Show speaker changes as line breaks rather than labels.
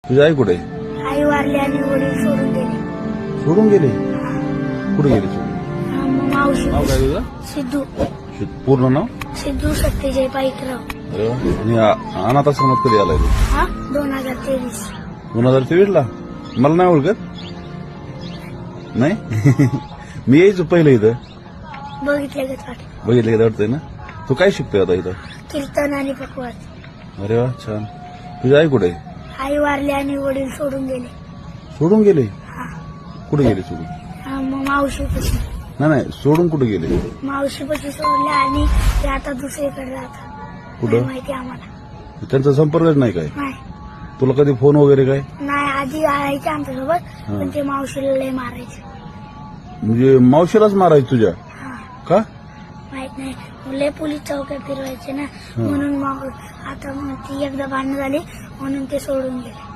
तुझी आई कुठे?
आई वारली आणि वडील सोडून गेले.
सोडून गेले? कुठे गेले सोडून?
मग मावशी
नाव काय तुझं?
सिद्धू
पूर्ण नाव?
सिद्धू सत्तेजय पाईकराव.
अरे वा. आणि अनाथ आश्रमात कधी आलाय तू?
हा 2023.
2023 ला? मला नाही ओळखत? नाही. मी यायचो पहिलं इथं.
बघितलं ग वाट
बघितलं का वाटतंय ना? तू काय शिकतोय आता इथं?
कीर्तन आणि पकवाज.
अरे वा छान. तुझी आई कुठे?
आई वारली आणि वडील सोडून गेले.
सोडून गेले?
हा
कुठे गेले सोडून?
मग मावशीपाशी
नाही सोडून कुठे गेले?
मावशीपाशी सोडले आणि ते आता दुसरीकडे राहतात.
कुठं?
माहिती आम्हाला
त्यांचा संपर्कच नाही काय?
नाही.
तुला कधी फोन वगैरे काय?
नाही आधी यायचे आमच्यासोबत पण ते मावशीला लय मारायचे.
म्हणजे मावशीलाच मारायचं तुझ्या?
हा
का?
माहित नाही लय पोलीस चौक्या फिरवायचे ना म्हणून मग आता मग ती एकदा भांडण झाली म्हणून ते सोडून गेले.